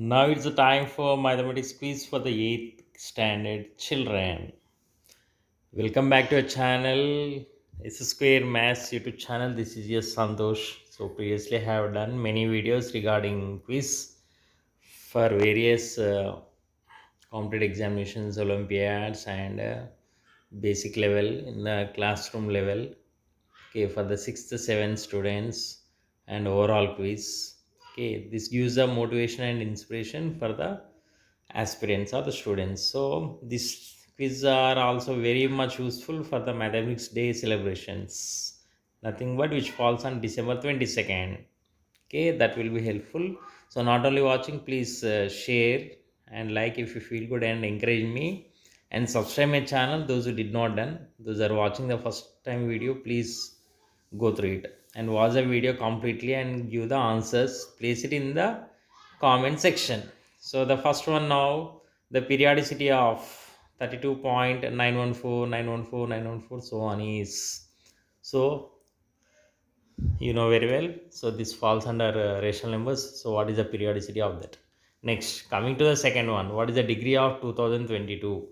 Now it's the time for mathematics quiz for the 8th standard children. Welcome back to our channel. It's a Square Maths YouTube channel. This is your Santosh. So previously I have done many videos regarding quiz for various competitive examinations, Olympiads, and basic level in the classroom level. Okay, for the 6th, 7th students and overall quiz. Okay, this gives a motivation and inspiration for the aspirants or the students. So these quiz are also very much useful for the mathematics day celebrations. Nothing but which falls on December 22nd. Okay, that will be helpful. So not only watching, please share and like if you feel good and encourage me, and subscribe my channel those who did not done. Those are watching the first time video, please go through it and watch the video completely and give the answers. Place it in the comment section. So the first one now, the periodicity of 32.914 914 914 so on is, so you know very well. So this falls under rational numbers. So what is the periodicity of that? Next, coming to the second one, what is the degree of 2022?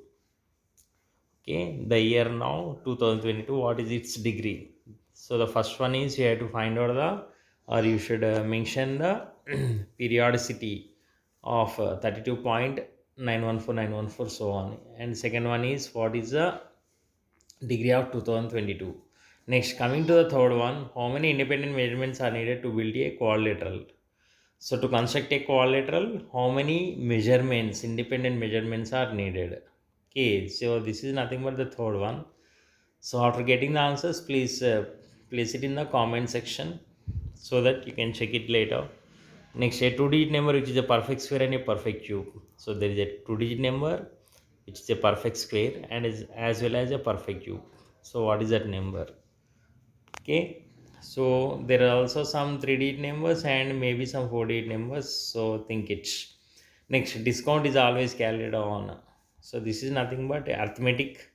Okay, the year now 2022, what is its degree? So the first one is you have to find out the, or you should mention the periodicity of 32.914914 so on. And second one is what is the degree of 2022. Next, coming to the third one, how many independent measurements are needed to build a quadrilateral? So to construct a quadrilateral, how many measurements, independent measurements are needed? Okay, so this is nothing but the third one. So after getting the answers, please place it in the comment section so that you can check it later. Next, a two-digit number which is a perfect square and a perfect cube. So there is a two-digit number which is a perfect square and is as well as a perfect cube. So what is that number? Okay, so there are also some three-digit numbers and maybe some four-digit numbers. So think it. Next, discount is always calculated on. So this is nothing but arithmetic,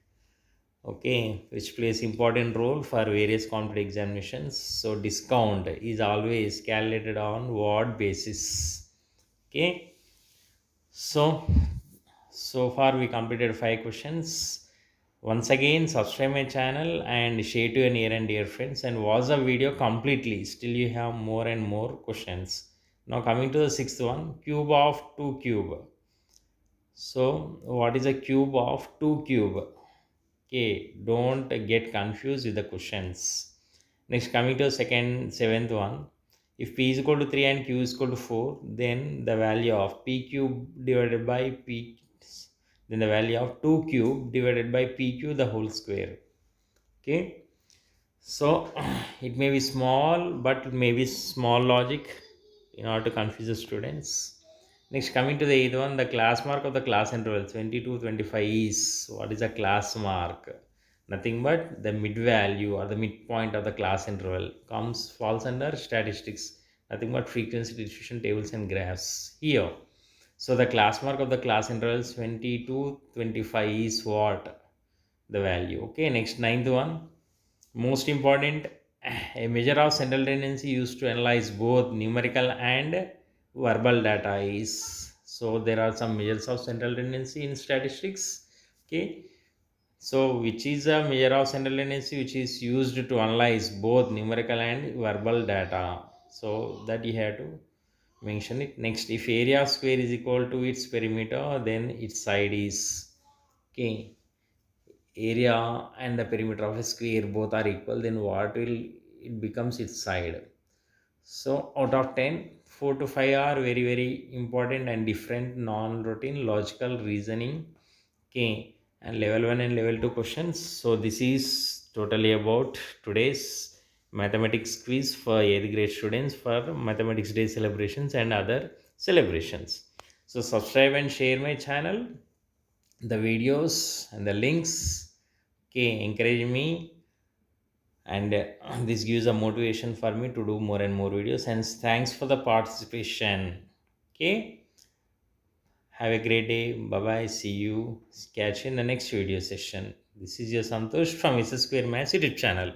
okay, which plays important role for various competitive examinations. So discount is always calculated on what basis? Okay, so far we completed 5 questions. Once again, subscribe my channel and share to your near and dear friends and watch the video completely. Still you have more and more questions. Now coming to the sixth one, cube of 2 cube. So what is a cube of 2 cube? Okay, don't get confused with the questions. Next, coming to the seventh one. If p is equal to 3 and q is equal to 4, then the value of p cube divided by p, then the value of 2 cube divided by pq the whole square. Okay, so it may be small, but it may be small logic in order to confuse the students. Next, coming to the eighth one, the class mark of the class interval 22 25 is, what is a class mark? Nothing but the mid value or the midpoint of the class interval falls under statistics. Nothing but frequency distribution tables and graphs here. So the class mark of the class intervals 22 25 is what? The value. Okay, next, ninth one, most important, a measure of central tendency used to analyze both numerical and verbal data is, so there are some measures of central tendency in statistics. Okay, so which is a measure of central tendency which is used to analyze both numerical and verbal data? So that you have to mention it. Next, if area of square is equal to its perimeter, then its side is, okay, area and the perimeter of a square both are equal, then what will it becomes its side? So out of 10, 4 to 5 are very very important and different non-routine logical reasoning. Okay, and level 1 and level 2 questions. So this is totally about today's mathematics quiz for 8th grade students for mathematics day celebrations and other celebrations. So subscribe and share my channel, the videos and the links. Okay, encourage me, and this gives a motivation for me to do more and more videos. And thanks for the participation. Okay, have a great day. Bye bye, see you, catch you in the next video session. This is your Santosh from Square Maths YouTube channel.